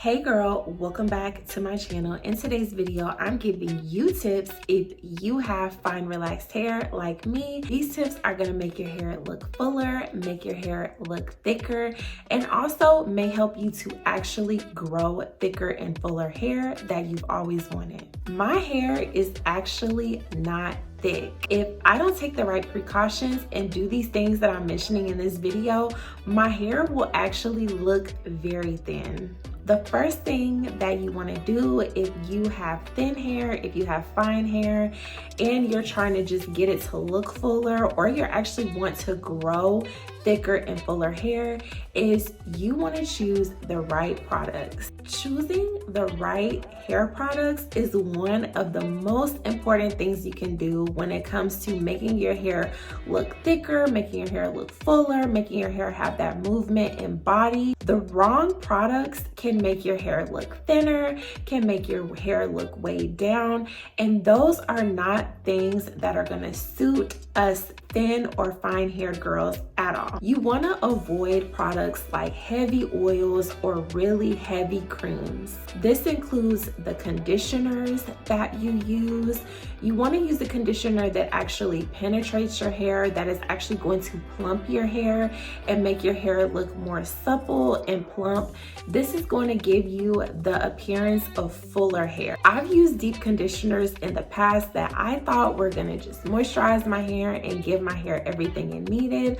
Hey girl, welcome back to my channel. In today's video, I'm giving you tips if you have fine relaxed hair like me. These tips are gonna make your hair look fuller, make your hair look thicker, and also may help you to actually grow thicker and fuller hair that you've always wanted. My hair is actually not thick. If I don't take the right precautions and do these things that I'm mentioning in this video, my hair will actually look very thin. The first thing that you want to do if you have thin hair, if you have fine hair, and you're trying to just get it to look fuller, or you actually want to grow thicker and fuller hair, is you want to choose the right products. Choosing the right hair products is one of the most important things you can do when it comes to making your hair look thicker, making your hair look fuller, making your hair have that movement and body. The wrong products can make your hair look thinner, can make your hair look weighed down, and those are not things that are going to suit us thin or fine hair girls at all. You want to avoid products like heavy oils or really heavy creams. This includes the conditioners that you use. You want to use a conditioner that actually penetrates your hair, that is actually going to plump your hair and make your hair look more supple and plump. This is going to give you the appearance of fuller hair. I've used deep conditioners in the past that I thought were going to just moisturize my hair and give my hair everything it needed,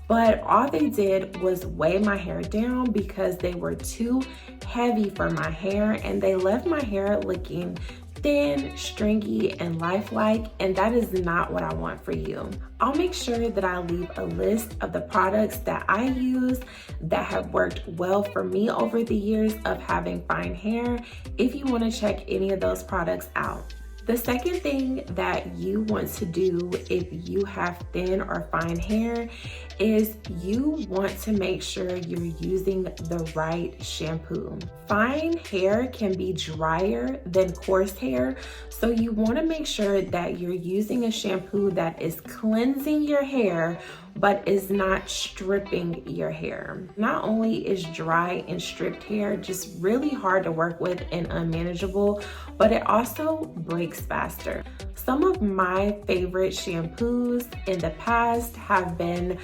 but all they did was weigh my hair down because they were too heavy for my hair, and they left my hair looking thin, stringy, and lifelike, and that is not what I want for you. I'll make sure that I leave a list of the products that I use that have worked well for me over the years of having fine hair if you want to check any of those products out. The second thing that you want to do if you have thin or fine hair is you want to make sure you're using the right shampoo. Fine hair can be drier than coarse hair, so you want to make sure that you're using a shampoo that is cleansing your hair but is not stripping your hair. Not only is dry and stripped hair just really hard to work with and unmanageable, but it also breaks faster. Some of my favorite shampoos in the past have been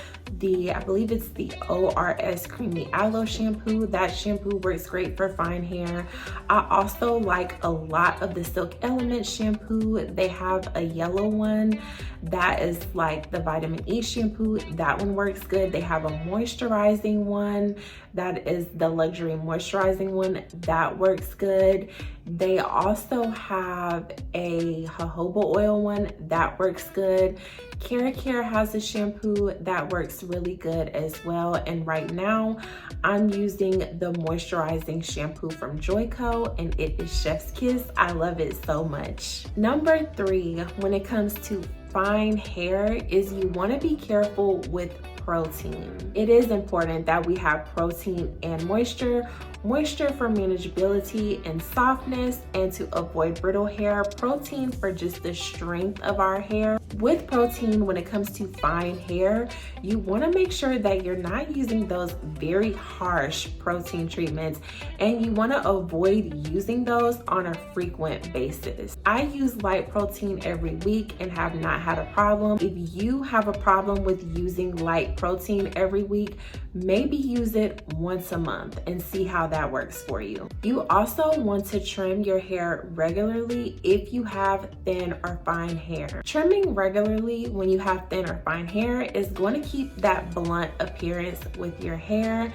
I believe it's the ORS Creamy Aloe shampoo. That shampoo works great for fine hair. I also like a lot of the Silk Element shampoo. They have a yellow one that is like the vitamin E shampoo. That one works good. They have a moisturizing one that is the luxury moisturizing one that works good. They also have a jojoba oil one that works good. Care has a shampoo that works really good as well, and right now I'm using the moisturizing shampoo from Joico, and it is Chef's Kiss. I love it so much. Number 3, when it comes to fine hair, is you want to be careful with protein. It is important that we have protein and moisture for manageability and softness, and to avoid brittle hair, protein for just the strength of our hair. With protein, when it comes to fine hair, you want to make sure that you're not using those very harsh protein treatments, and you want to avoid using those on a frequent basis. I use light protein every week and have not had a problem. If you have a problem with using light protein every week, maybe use it once a month and see how that works for you. You also want to trim your hair regularly if you have thin or fine hair. Trimming regularly when you have thin or fine hair is going to keep that blunt appearance with your hair.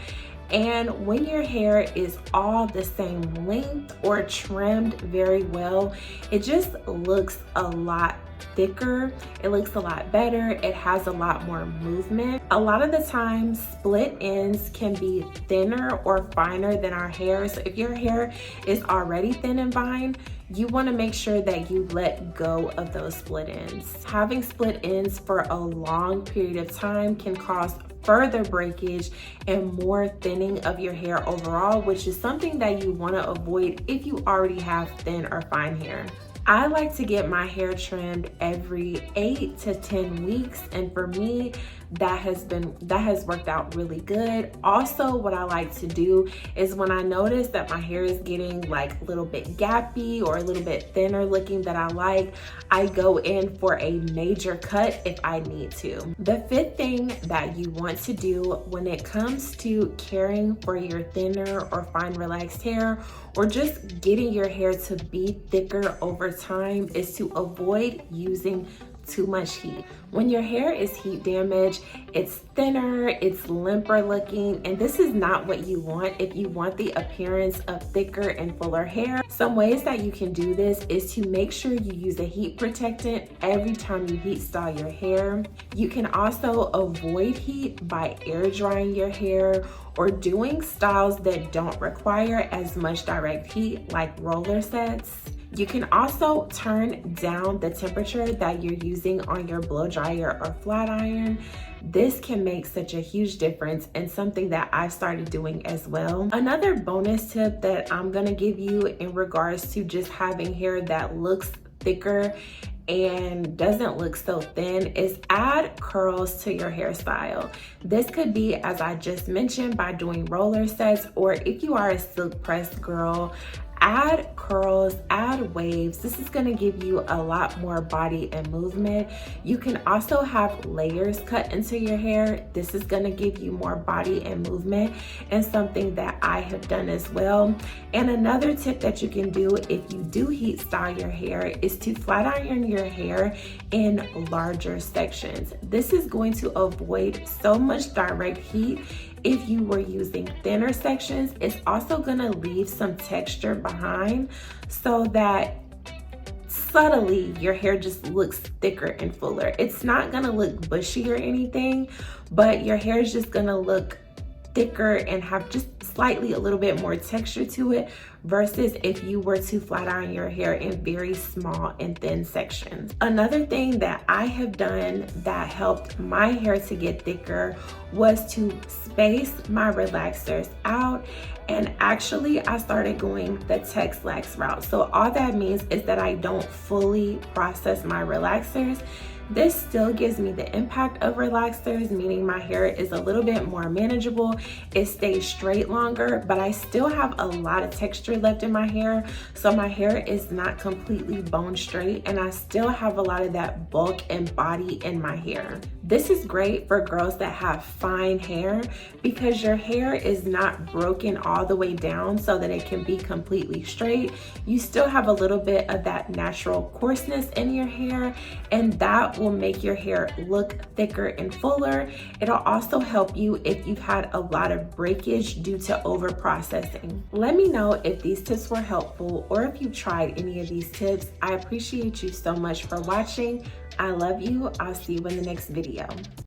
And when your hair is all the same length or trimmed very well, it just looks a lot thicker, it looks a lot better, it has a lot more movement. A lot of the time, split ends can be thinner or finer than our hair. So if your hair is already thin and fine, you want to make sure that you let go of those split ends. Having split ends for a long period of time can cause further breakage and more thinning of your hair overall, which is something that you want to avoid if you already have thin or fine hair. I like to get my hair trimmed every 8 to 10 weeks, and for me, that has worked out really good. Also, what I like to do is when I notice that my hair is getting like a little bit gappy or a little bit thinner looking that I like, I go in for a major cut if I need to. The fifth thing that you want to do when it comes to caring for your thinner or fine relaxed hair, or just getting your hair to be thicker over time, is to avoid using too much heat. When your hair is heat damaged, it's thinner, it's limper looking, and this is not what you want if you want the appearance of thicker and fuller hair. Some ways that you can do this is to make sure you use a heat protectant every time you heat style your hair. You can also avoid heat by air drying your hair or doing styles that don't require as much direct heat, like roller sets. You can also turn down the temperature that you're using on your blow dryer or flat iron. This can make such a huge difference, and something that I started doing as well. Another bonus tip that I'm gonna give you in regards to just having hair that looks thicker and doesn't look so thin is add curls to your hairstyle. This could be, as I just mentioned, by doing roller sets, or if you are a silk pressed girl, add curls, add waves. This is gonna give you a lot more body and movement. You can also have layers cut into your hair. This is gonna give you more body and movement, and something that I have done as well. And another tip that you can do if you do heat style your hair is to flat iron your hair in larger sections. This is going to avoid so much direct heat. If you were using thinner sections, it's also gonna leave some texture behind so that subtly your hair just looks thicker and fuller. It's not gonna look bushy or anything, but your hair is just gonna look thicker and have just slightly a little bit more texture to it, versus if you were to flat iron your hair in very small and thin sections. Another thing that I have done that helped my hair to get thicker was to space my relaxers out, and actually I started going the Texlax route. So all that means is that I don't fully process my relaxers. This still gives me the impact of relaxers, meaning my hair is a little bit more manageable. It stays straight longer, but I still have a lot of texture left in my hair. So my hair is not completely bone straight, and I still have a lot of that bulk and body in my hair. This is great for girls that have fine hair because your hair is not broken all the way down so that it can be completely straight. You still have a little bit of that natural coarseness in your hair, and that will make your hair look thicker and fuller. It'll also help you if you've had a lot of breakage due to over processing. Let me know if these tips were helpful or if you tried any of these tips. I appreciate you so much for watching. I love you. I'll see you in the next video.